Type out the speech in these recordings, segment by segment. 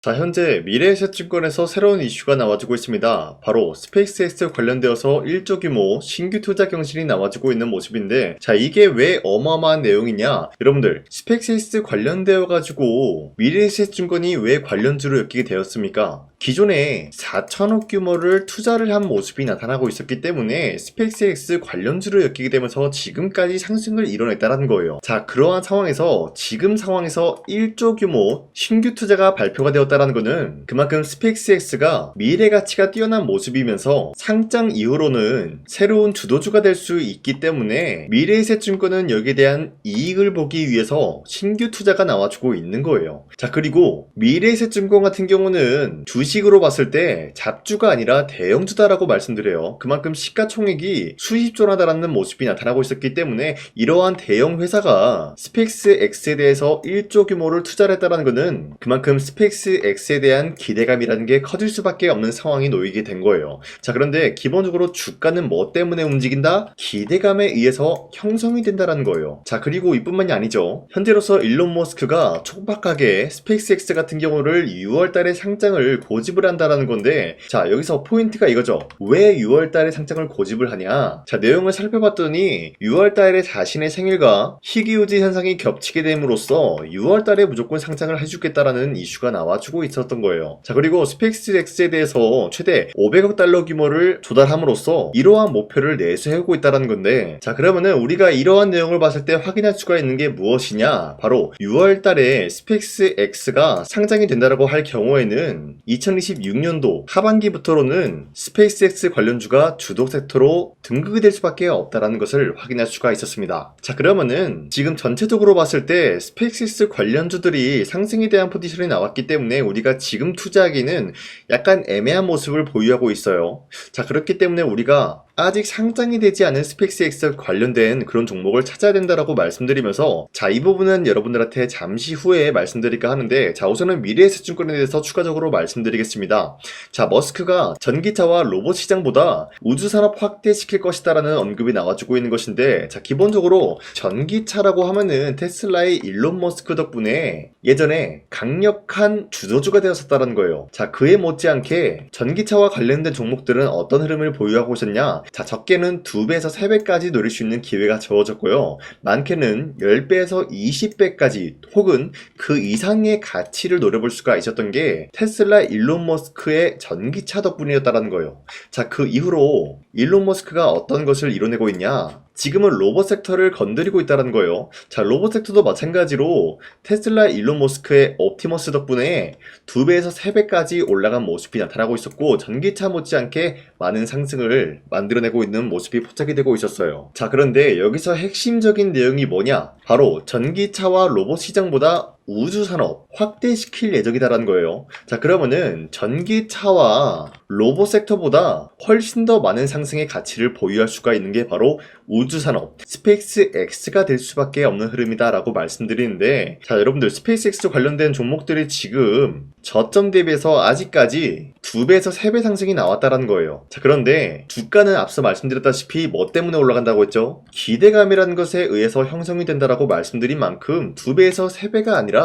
자, 현재 미래에셋증권에서 새로운 이슈가 나와주고 있습니다. 바로 스페이스X 관련되어서 1조 규모 신규 투자 경신이 나와주고 있는 모습인데, 자, 이게 왜 어마어마한 내용이냐? 여러분들, 스페이스X 관련되어 가지고 미래에셋증권이 왜 관련주로 엮이게 되었습니까? 기존에 4천억 규모를 투자를 한 모습이 나타나고 있었기 때문에 스페이스X 관련주로 엮이게 되면서 지금까지 상승을 이뤄냈다는 거예요. 자, 그러한 상황에서 지금 상황에서 1조 규모 신규 투자가 발표가 되었다는 것은 그만큼 스페이스X가 미래 가치가 뛰어난 모습이면서 상장 이후로는 새로운 주도주가 될 수 있기 때문에 미래에셋증권은 여기에 대한 이익을 보기 위해서 신규 투자가 나와주고 있는 거예요. 자, 그리고 미래에셋증권 같은 경우는 주식으로 봤을 때 잡주가 아니라 대형주다라고 말씀드려요. 그만큼 시가총액이 수십조나다라는 모습이 나타나고 있었기 때문에 이러한 대형 회사가 스페이스X에 대해서 1조 규모를 투자를 했다는 것은 그만큼 스페이스X에 대한 기대감이라는 게 커질 수밖에 없는 상황이 놓이게 된 거예요. 자, 그런데 기본적으로 주가는 뭐 때문에 움직인다? 기대감에 의해서 형성이 된다는 거예요. 자, 그리고 이뿐만이 아니죠. 현재로서 일론 머스크가 촉박하게 스페이스X 같은 경우를 6월달에 상장을 고집을 한다라는 건데, 자, 여기서 포인트가 이거죠. 왜 6월달에 상장을 고집을 하냐? 자, 내용을 살펴봤더니 6월달에 자신의 생일과 희귀유지 현상이 겹치게 됨으로써 6월달에 무조건 상장을 해주겠다라는 이슈가 나와주고 있었던 거예요. 자, 그리고 스페이스X에 대해서 최대 500억 달러 규모를 조달함으로써 이러한 목표를 내세우고 있다는 건데, 자, 그러면은 우리가 이러한 내용을 봤을 때 확인할 수가 있는 게 무엇이냐? 바로 6월달에 스페이스X가 상장이 된다라고 할 경우에는 2026년도 하반기부터로는 스페이스X 관련주가 주도 섹터로 등극이 될 수밖에 없다라는 것을 확인할 수가 있었습니다. 자, 그러면은 지금 전체적으로 봤을 때 스페이스X 관련주들이 상승에 대한 포지션이 나왔기 때문에 우리가 지금 투자하기는 약간 애매한 모습을 보유하고 있어요. 자, 그렇기 때문에 우리가 아직 상장이 되지 않은 스페이스X 관련된 그런 종목을 찾아야 된다라고 말씀드리면서, 자, 이 부분은 여러분들한테 잠시 후에 말씀드릴까 하는데, 자, 우선은 미래에셋증권에 대해서 추가적으로 말씀드리겠습니다. 자, 머스크가 전기차와 로봇 시장보다 우주산업 확대시킬 것이다라는 언급이 나와주고 있는 것인데, 자, 기본적으로 전기차라고 하면은 테슬라의 일론 머스크 덕분에 예전에 강력한 주도주가 되었었다는 거예요. 자, 그에 못지않게 전기차와 관련된 종목들은 어떤 흐름을 보유하고 있었냐? 자, 적게는 2배에서 3배까지 노릴 수 있는 기회가 주어졌고요. 많게는 10배에서 20배까지 혹은 그 이상의 가치를 노려볼 수가 있었던 게 테슬라 일론 머스크의 전기차 덕분이었다는 거예요. 자, 그 이후로 일론 머스크가 어떤 것을 이뤄내고 있냐? 지금은 로봇 섹터를 건드리고 있다는 거예요. 자, 로봇 섹터도 마찬가지로 테슬라 일론 머스크의 옵티머스 덕분에 2배에서 3배까지 올라간 모습이 나타나고 있었고, 전기차 못지않게 많은 상승을 만들어내고 있는 모습이 포착이 되고 있었어요. 자, 그런데 여기서 핵심적인 내용이 뭐냐? 바로 전기차와 로봇 시장보다 우주산업 확대시킬 예정이다라는 거예요. 자, 그러면은 전기차와 로봇 섹터보다 훨씬 더 많은 상승의 가치를 보유할 수가 있는 게 바로 우주산업 스페이스X가 될 수밖에 없는 흐름이다라고 말씀드리는데, 자, 여러분들 스페이스X 관련된 종목들이 지금 저점 대비해서 아직까지 2배에서 3배 상승이 나왔다는 거예요. 자, 그런데 주가는 앞서 말씀드렸다시피 뭐 때문에 올라간다고 했죠? 기대감이라는 것에 의해서 형성이 된다라고 말씀드린 만큼 2배에서 3배가 아니라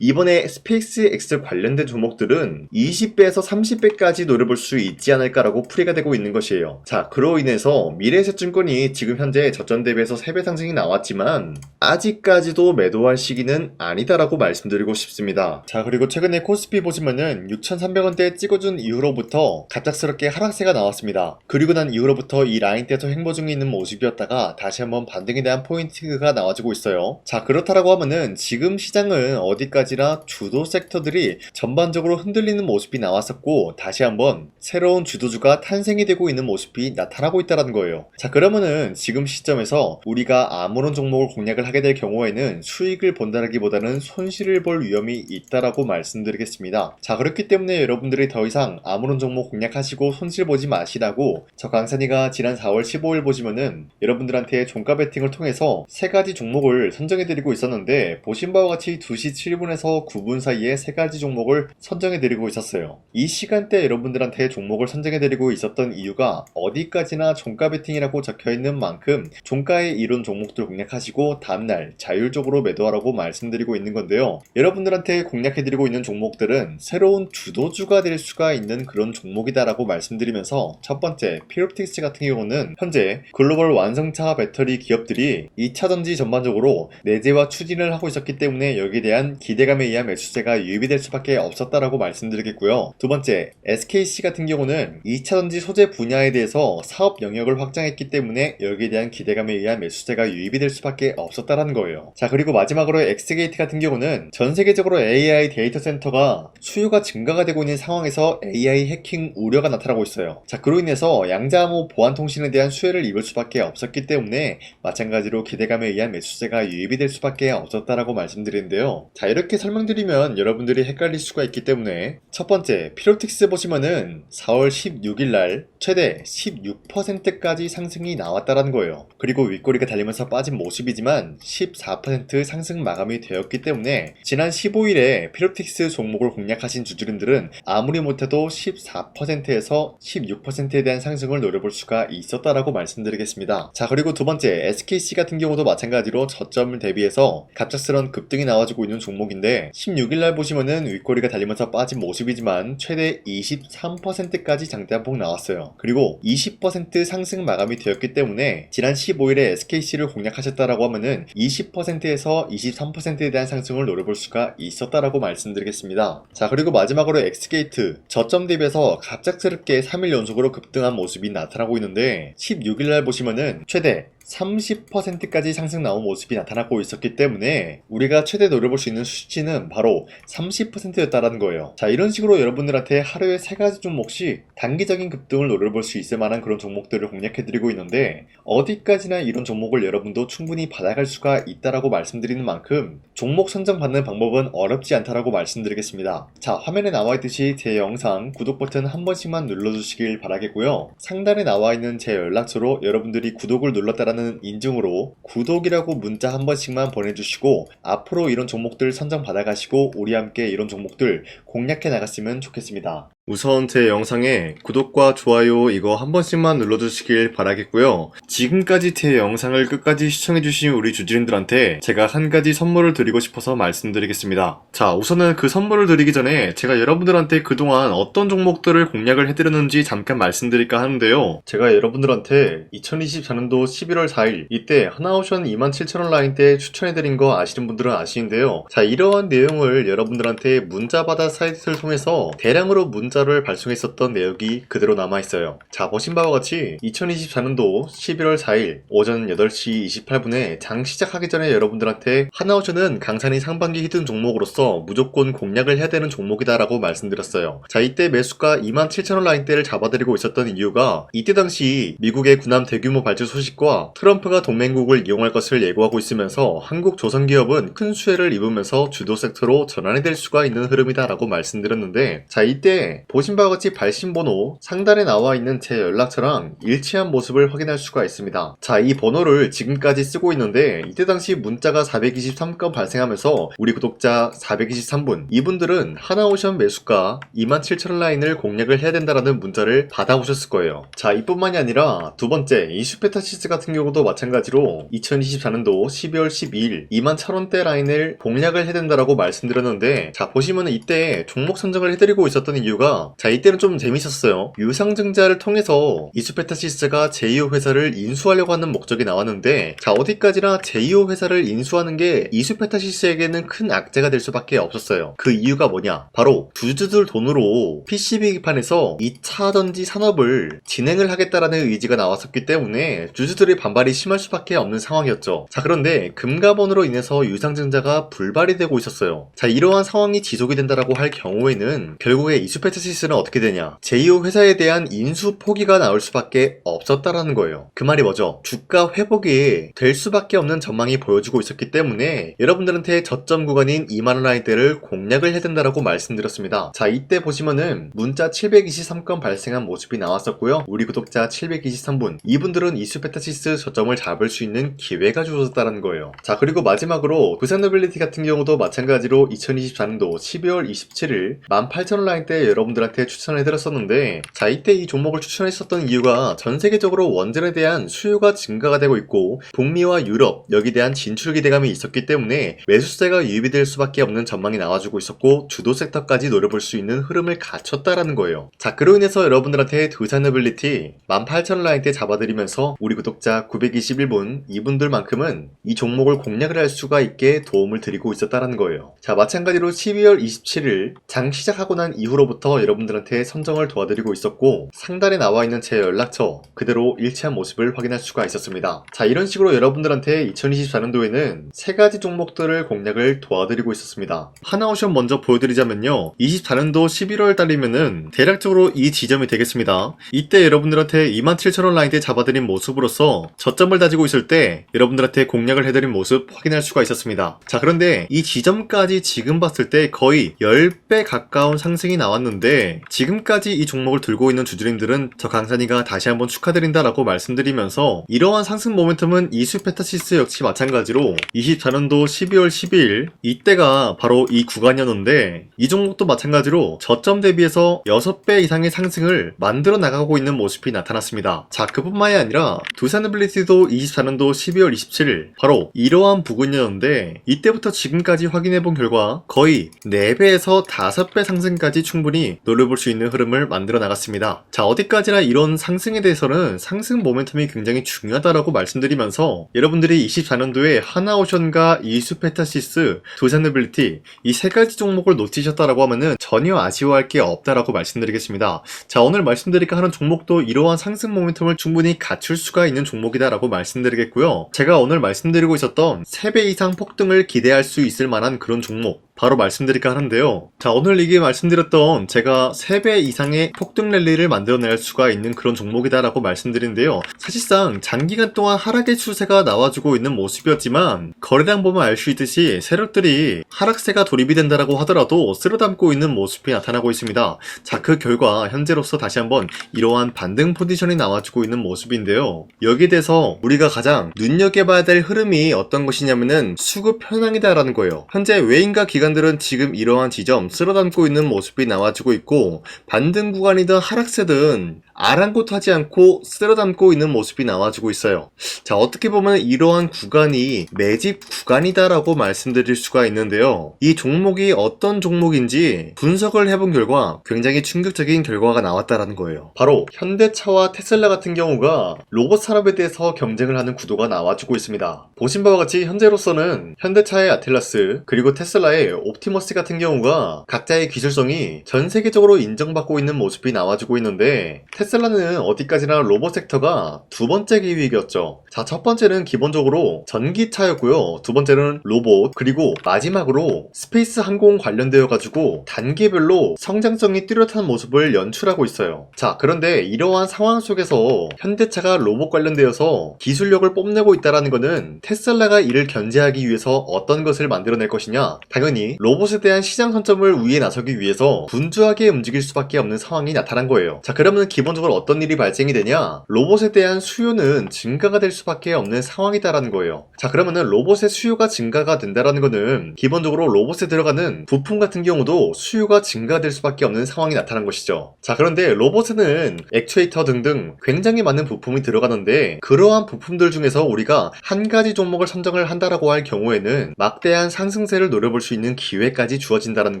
이번에 스페이스X 관련된 종목들은 20배에서 30배까지 노려볼 수 있지 않을까라고 풀이가 되고 있는 것이에요. 자, 그로 인해서 미래에셋증권이 지금 현재 저점 대비해서 3배 상승이 나왔지만 아직까지도 매도할 시기는 아니다라고 말씀드리고 싶습니다. 자, 그리고 최근에 코스피 보시면은 6,300원대 찍어준 이후로부터 갑작스럽게 하락세가 나왔습니다. 그리고 난 이후로부터 이 라인대에서 횡보 중에 있는 모습이었다가 다시 한번 반등에 대한 포인트가 나와주고 있어요. 자, 그렇다라고 하면은 지금 시장은 어디까지나 주도 섹터들이 전반적으로 흔들리는 모습이 나왔었고, 다시 한번 새로운 주도주가 탄생이 되고 있는 모습이 나타나고 있다는 거예요. 자, 그러면은 지금 시점에서 우리가 아무런 종목을 공략을 하게 될 경우에는 수익을 본다기보다는 손실을 볼 위험이 있다라고 말씀드리겠습니다. 자, 그렇기 때문에 여러분들이 더 이상 아무런 종목 공략하시고 손실 보지 마시라고 저 강산이가 지난 4월 15일 보시면은 여러분들한테 종가 베팅을 통해서 3가지 종목을 선정해드리고 있었는데, 보신 바와 같이 2시 7분에서 9분 사이에 3가지 종목을 선정해드리고 있었어요. 이 시간대 여러분들한테 종목을 선정해드리고 있었던 이유가 어디까지나 종가 베팅이라고 적혀있는 만큼 종가에 이룬 종목들 공략하시고 다음날 자율적으로 매도하라고 말씀드리고 있는 건데요. 여러분들한테 공략해드리고 있는 종목들은 여러분들은 새로운 주도주가 될 수가 있는 그런 종목이다라고 말씀드리면서, 첫 번째 피롭틱스 같은 경우는 현재 글로벌 완성차 배터리 기업들이 2차전지 전반적으로 내재와 추진을 하고 있었기 때문에 여기에 대한 기대감에 의한 매수세가 유입이 될 수밖에 없었다라고 말씀드리겠고요. 두 번째, SKC 같은 경우는 2차전지 소재 분야에 대해서 사업 영역을 확장했기 때문에 여기에 대한 기대감에 의한 매수세가 유입이 될 수밖에 없었다라는 거예요. 자, 그리고 마지막으로 엑스게이트 같은 경우는 전 세계적으로 AI 데이터 센터가 수요가 증가가 되고 있는 상황에서 AI 해킹 우려가 나타나고 있어요. 자, 그로 인해서 양자암호 보안 통신에 대한 수혜를 입을 수밖에 없었기 때문에 마찬가지로 기대감에 의한 매수세가 유입이 될 수밖에 없었다라고 말씀드리는데요. 자, 이렇게 설명드리면 여러분들이 헷갈릴 수가 있기 때문에, 첫 번째 피롭틱스 보시면은 4월 16일 날 최대 16%까지 상승이 나왔다라는 거예요. 그리고 윗꼬리가 달리면서 빠진 모습이지만 14% 상승 마감이 되었기 때문에 지난 15일에 피롭틱스 종목을 공략하신 주주님들은 아무리 못해도 14%에서 16%에 대한 상승을 노려볼 수가 있었다라고 말씀드리겠습니다. 자, 그리고 두 번째 SKC 같은 경우도 마찬가지로 저점을 대비해서 갑작스런 급등이 나와주고 있는 종목인데, 16일날 보시면은 윗꼬리가 달리면서 빠진 모습이지만 최대 23%까지 장대한폭 나왔어요. 그리고 20% 상승 마감이 되었기 때문에 지난 15일에 SKC를 공략하셨다라고 하면은 20%에서 23%에 대한 상승을 노려볼 수가 있었다라고 말씀드리겠습니다. 자, 그리고 마지막으로 엑스게이트 저점 대비해서 갑작스럽게 3일 연속으로 급등한 모습이 나타나고 있는데, 16일날 보시면은 최대 30%까지 상승 나온 모습이 나타나고 있었기 때문에 우리가 최대 노려볼 수 있는 수치는 바로 30%였다라는 거예요. 자, 이런 식으로 여러분들한테 하루에 3가지 종목씩 단기적인 급등을 노려볼 수 있을 만한 그런 종목들을 공략해드리고 있는데, 어디까지나 이런 종목을 여러분도 충분히 받아갈 수가 있다라고 말씀드리는 만큼 종목 선정받는 방법은 어렵지 않다라고 말씀드리겠습니다. 자, 화면에 나와있듯이 제 영상 구독 버튼 한 번씩만 눌러주시길 바라겠고요. 상단에 나와있는 제 연락처로 여러분들이 구독을 눌렀다라는 인증으로 구독이라고 문자 한 번씩만 보내주시고, 앞으로 이런 종목들 선정 받아가시고 우리 함께 이런 종목들 공략해 나갔으면 좋겠습니다. 우선 제 영상에 구독과 좋아요 이거 한 번씩만 눌러주시길 바라겠고요. 지금까지 제 영상을 끝까지 시청해주신 우리 주주님들한테 제가 한 가지 선물을 드리고 싶어서 말씀드리겠습니다. 자, 우선은 그 선물을 드리기 전에 제가 여러분들한테 그동안 어떤 종목들을 공략을 해드렸는지 잠깐 말씀드릴까 하는데요. 제가 여러분들한테 2024년도 11월 4일 이때 하나오션 27,000원 라인대 추천해드린 거 아시는 분들은 아시는데요. 자, 이러한 내용을 여러분들한테 문자받아 사이트를 통해서 대량으로 문자를 발송했었던 내역이 그대로 남아있어요. 자, 보신 바와 같이 2024년도 11월 4일 오전 8시 28분에 장 시작하기 전에 여러분들한테 하나오션은 강산이 상반기 히든 종목으로서 무조건 공략을 해야 되는 종목이다 라고 말씀드렸어요. 자, 이때 매수가 27,000원 라인대를 잡아드리고 있었던 이유가 이때 당시 미국의 군함 대규모 발주 소식과 트럼프가 동맹국을 이용할 것을 예고하고 있으면서 한국 조선기업은 큰 수혜를 입으면서 주도 섹터로 전환이 될 수가 있는 흐름이다 라고 말씀드렸는데, 자, 이때 보신 바와 같이 발신번호 상단에 나와 있는 제 연락처랑 일치한 모습을 확인할 수가 있습니다. 자, 이 번호를 지금까지 쓰고 있는데 이때 당시 문자가 423건 발생하면서 우리 구독자 423분, 이분들은 하나오션 매수가 27,000원 라인을 공략을 해야 된다라는 문자를 받아오셨을 거예요. 자, 이뿐만이 아니라 두 번째 이슈페타시스 같은 경우도 마찬가지로 2024년도 12월 12일 21,000원대 라인을 공략을 해야 된다라고 말씀드렸는데, 자, 보시면 이때 종목 선정을 해드리고 있었던 이유가, 자, 이때는 좀 재밌었어요. 유상증자를 통해서 이슈페타시스가 제2호 회사를 인수하려고 하는 목적이 나왔는데, 자, 어디까지나 제2호 회사를 인수하는 게 이슈페타시스에게는 큰 악재가 될 수밖에 없었어요. 그 이유가 뭐냐? 바로 주주들 돈으로 PCB기판에서 2차전지 산업을 진행을 하겠다라는 의지가 나왔었기 때문에 주주들의 반발이 심할 수밖에 없는 상황이었죠. 자, 그런데 금가번으로 인해서 유상증자가 불발이 되고 있었어요. 자, 이러한 상황이 지속이 된다라고 할 경우에는 결국에 이슈페타시스는 어떻게 되냐? 제2호 회사에 대한 인수 포기가 나올 수밖에 없었다라는 거예요. 그 말이 뭐죠? 주가 회복이 될 수밖에 없는 전망이 보여지고 있었기 때문에 여러분들한테 저점 구간인 2만원 라인대를 공략을 해야 된다라고 말씀드렸습니다. 자, 이때 보시면은 문자 723건 발생한 모습이 나왔었고요. 우리 구독자 723분, 이분들은 이슈페타시스 저점을 잡을 수 있는 기회가 주어졌다는 거예요. 자, 그리고 마지막으로 부산노빌리티 같은 경우도 마찬가지로 2024년도 12월 27일 18,000원 라인대 여러분들 여러분들한테 추천해드렸었는데, 자, 이때 이 종목을 추천했었던 이유가 전 세계적으로 원전에 대한 수요가 증가가 되고 있고 북미와 유럽 여기에 대한 진출 기대감이 있었기 때문에 매수세가 유입이 될 수밖에 없는 전망이 나와주고 있었고 주도 섹터까지 노려볼 수 있는 흐름을 갖췄다라는 거예요. 자, 그로 인해서 여러분들한테 두산에빌리티 18,000원 라인대 잡아드리면서 우리 구독자 921분 이분들만큼은 이 종목을 공략을 할 수가 있게 도움을 드리고 있었다라는 거예요. 자, 마찬가지로 12월 27일 장 시작하고 난 이후로부터 여러분들한테 선정을 도와드리고 있었고 상단에 나와 있는 제 연락처 그대로 일치한 모습을 확인할 수가 있었습니다. 자, 이런 식으로 여러분들한테 2024년도에는 세 가지 종목들을 공략을 도와드리고 있었습니다. 하나오션 먼저 보여드리자면요, 24년도 11월 달이면은 대략적으로 이 지점이 되겠습니다. 이때 여러분들한테 27,000원 라인대 잡아드린 모습으로서 저점을 다지고 있을 때 여러분들한테 공략을 해드린 모습 확인할 수가 있었습니다. 자, 그런데 이 지점까지 지금 봤을 때 거의 10배 가까운 상승이 나왔는데 지금까지 이 종목을 들고 있는 주주님들은 저 강산이가 다시 한번 축하드린다라고 말씀드리면서 이러한 상승 모멘텀은 이수페타시스 역시 마찬가지로 24년도 12월 12일 이때가 바로 이 구간이었는데 이 종목도 마찬가지로 저점 대비해서 6배 이상의 상승을 만들어 나가고 있는 모습이 나타났습니다. 자, 그뿐만이 아니라 두산에빌리티도 24년도 12월 27일 바로 이러한 부근이었는데 이때부터 지금까지 확인해본 결과 거의 4배에서 5배 상승까지 충분히 노려볼 수 있는 흐름을 만들어 나갔습니다. 자, 어디까지나 이런 상승에 대해서는 상승 모멘텀이 굉장히 중요하다라고 말씀드리면서 여러분들이 24년도에 하나오션과 이수페타시스, 두산에빌리티 이 세 가지 종목을 놓치셨다라고 하면은 전혀 아쉬워할 게 없다라고 말씀드리겠습니다. 자, 오늘 말씀드릴까 하는 종목도 이러한 상승 모멘텀을 충분히 갖출 수가 있는 종목이다라고 말씀드리겠고요. 제가 오늘 말씀드리고 있었던 3배 이상 폭등을 기대할 수 있을 만한 그런 종목 바로 말씀드릴까 하는데요. 자, 오늘 이게 말씀드렸던 제가 3배 이상의 폭등 랠리를 만들어낼 수가 있는 그런 종목이다라고 말씀드린데요. 사실상 장기간 동안 하락의 추세가 나와주고 있는 모습이었지만 거래량 보면 알 수 있듯이 세력들이 하락세가 돌입이 된다라고 하더라도 쓸어담고 있는 모습이 나타나고 있습니다. 자, 그 결과 현재로서 다시 한번 이러한 반등 포지션이 나와주고 있는 모습인데요. 여기에 대해서 우리가 가장 눈여겨봐야 될 흐름이 어떤 것이냐면은 수급 현황이다라는 거예요. 현재 외인과 기관들은 지금 이러한 지점 쓸어담고 있는 모습이 나와주고 있고 반등 구간이든 하락세든 아랑곳하지 않고 쓸어담고 있는 모습이 나와주고 있어요. 자, 어떻게 보면 이러한 구간이 매집 구간이다라고 말씀드릴 수가 있는데요. 이 종목이 어떤 종목인지 분석을 해본 결과 굉장히 충격적인 결과가 나왔다라는 거예요. 바로 현대차와 테슬라 같은 경우가 로봇 산업에 대해서 경쟁을 하는 구도가 나와주고 있습니다. 보신 바와 같이 현재로서는 현대차의 아틀라스 그리고 테슬라의 옵티머스 같은 경우가 각자의 기술성이 전 세계적으로 인정받고 있는 모습이 나와주고 있는데 테슬라는 어디까지나 로봇 섹터가 두 번째 기획이었죠. 자, 첫 번째는 기본적으로 전기차였고요. 두 번째는 로봇, 그리고 마지막으로 스페이스 항공 관련되어 가지고 단계별로 성장성이 뚜렷한 모습을 연출하고 있어요. 자, 그런데 이러한 상황 속에서 현대차가 로봇 관련되어서 기술력을 뽐내고 있다는 것은 테슬라가 이를 견제하기 위해서 어떤 것을 만들어낼 것이냐, 당연히 로봇에 대한 시장 선점을 위해 나서기 위해서 분주하게 움직일 수밖에 없는 상황이 나타난 거예요. 자, 그러면 기본적으로 어떤 일이 발생이 되냐, 로봇에 대한 수요는 증가가 될 수밖에 없는 상황이다라는 거예요. 자, 그러면은 로봇의 수요가 증가가 된다라는 거는 기본적으로 로봇에 들어가는 부품 같은 경우도 수요가 증가될 수밖에 없는 상황이 나타난 것이죠. 자, 그런데 로봇에는 액추에이터 등등 굉장히 많은 부품이 들어가는데 그러한 부품들 중에서 우리가 한 가지 종목을 선정을 한다라고 할 경우에는 막대한 상승세를 노려볼 수 있는 기회까지 주어진다는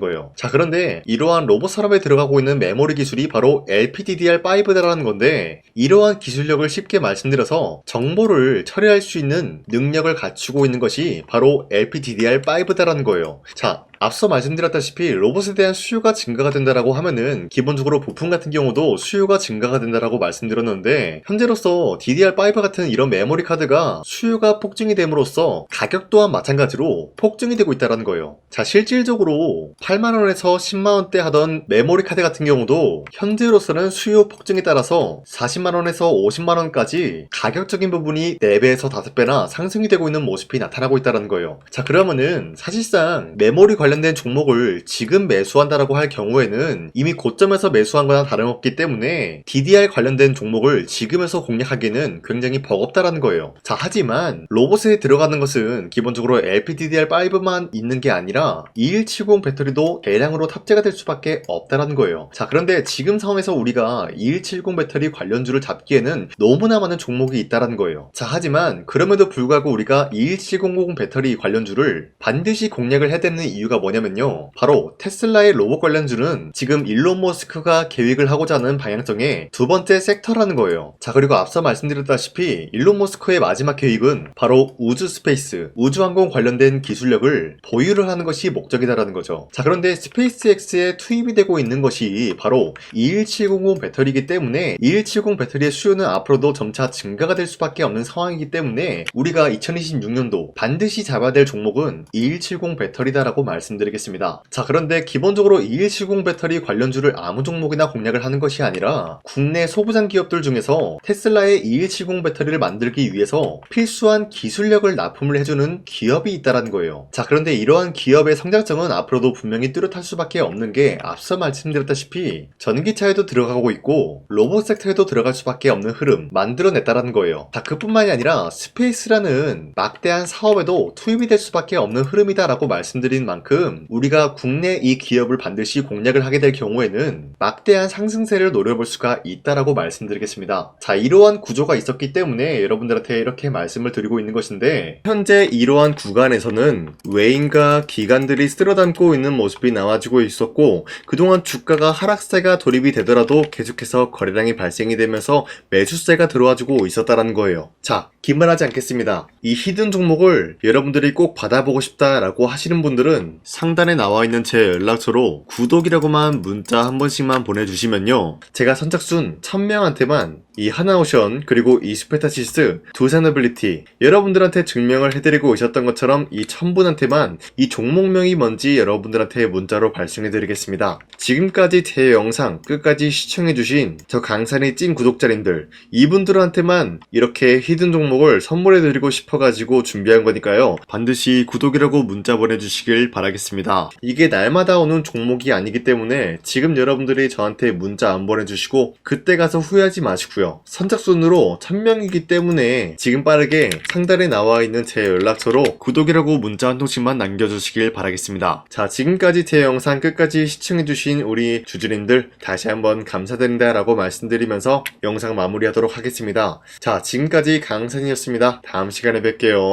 거예요. 자, 그런데 이러한 로봇 산업에 들어가고 있는 메모리 기술이 바로 LPDDR5다라는 건데 이러한 기술력을 쉽게 말씀드려서 정보를 처리할 수 있는 능력을 갖추고 있는 것이 바로 LPDDR5다라는 거예요. 자, 앞서 말씀드렸다시피 로봇에 대한 수요가 증가가 된다라고 하면은 기본적으로 부품 같은 경우도 수요가 증가가 된다라고 말씀드렸는데 현재로서 DDR5 같은 이런 메모리 카드가 수요가 폭증이 됨으로써 가격 또한 마찬가지로 폭증이 되고 있다는 거예요. 자, 실질적으로 8만원에서 10만원대 하던 메모리 카드 같은 경우도 현재로서는 수요 폭증에 따라서 40만원에서 50만원까지 가격적인 부분이 4배에서 5배나 상승이 되고 있는 모습이 나타나고 있다는 거예요. 자, 그러면은 사실상 메모리 관련 관련된 종목을 지금 매수한다라고 할 경우에는 이미 고점에서 매수한 거나 다름없기 때문에 DDR 관련된 종목을 지금에서 공략하기는 굉장히 버겁다라는 거예요. 자, 하지만 로봇에 들어가는 것은 기본적으로 LPDDR5만 있는 게 아니라 2170 배터리도 대량으로 탑재가 될 수밖에 없다라는 거예요. 자, 그런데 지금 상황에서 우리가 2170 배터리 관련주를 잡기에는 너무나 많은 종목이 있다라는 거예요. 자, 하지만 그럼에도 불구하고 우리가 2170 배터리 관련주를 반드시 공략을 해야 되는 이유가 뭐냐면요, 바로 테슬라의 로봇 관련주는 지금 일론 머스크가 계획을 하고자 하는 방향성의 두 번째 섹터라는 거예요. 자, 그리고 앞서 말씀드렸다시피 일론 머스크의 마지막 계획은 바로 우주 스페이스, 우주항공 관련된 기술력을 보유를 하는 것이 목적이다라는 거죠. 자, 그런데 스페이스X에 투입이 되고 있는 것이 바로 21700 배터리이기 때문에 2170 배터리의 수요는 앞으로도 점차 증가가 될 수밖에 없는 상황이기 때문에 우리가 2026년도 반드시 잡아야 될 종목은 2170 배터리다라고 말씀드리겠습니다. 자, 그런데 기본적으로 2170 배터리 관련주를 아무 종목이나 공략을 하는 것이 아니라 국내 소부장 기업들 중에서 테슬라의 2170 배터리를 만들기 위해서 필수한 기술력을 납품을 해주는 기업이 있다는 거예요. 자, 그런데 이러한 기업의 성장성은 앞으로도 분명히 뚜렷할 수밖에 없는 게 앞서 말씀드렸다시피 전기차에도 들어가고 있고 로봇 섹터에도 들어갈 수밖에 없는 흐름 만들어냈다는 거예요. 자, 그뿐만이 아니라 스페이스라는 막대한 사업에도 투입이 될 수밖에 없는 흐름이다라고 말씀드린 만큼 우리가 국내 이 기업을 반드시 공략을 하게 될 경우에는 막대한 상승세를 노려볼 수가 있다라고 말씀드리겠습니다. 자, 이러한 구조가 있었기 때문에 여러분들한테 이렇게 말씀을 드리고 있는 것인데, 현재 이러한 구간에서는 외인과 기관들이 쓸어담고 있는 모습이 나와지고 있었고, 그동안 주가가 하락세가 돌입이 되더라도 계속해서 거래량이 발생이 되면서 매수세가 들어와주고 있었다라는 거예요. 자, 기만하지 않겠습니다. 이 히든 종목을 여러분들이 꼭 받아보고 싶다라고 하시는 분들은 상단에 나와 있는 제 연락처로 구독이라고만 문자 한 번씩만 보내주시면요, 제가 선착순 1000명한테만 이 하나오션 그리고 이 스페타시스 두산어빌리티 여러분들한테 증명을 해드리고 오셨던 것처럼 이 1000분한테만 이 종목명이 뭔지 여러분들한테 문자로 발송해드리겠습니다. 지금까지 제 영상 끝까지 시청해주신 저 강산의 찐 구독자님들, 이분들한테만 이렇게 히든 종목을 선물해드리고 싶어가지고 준비한 거니까요, 반드시 구독이라고 문자 보내주시길 바라겠습니다. 이게 날마다 오는 종목이 아니기 때문에 지금 여러분들이 저한테 문자 안 보내주시고 그때 가서 후회하지 마시고요, 선착순으로 1000명이기 때문에 지금 빠르게 상단에 나와 있는 제 연락처로 구독이라고 문자 한 통씩만 남겨주시길 바라겠습니다. 자, 지금까지 제 영상 끝까지 시청해주신 우리 주주님들 다시 한번 감사드린다 라고 말씀드리면서 영상 마무리하도록 하겠습니다. 자, 지금까지 강산이었습니다. 다음 시간에 뵐게요.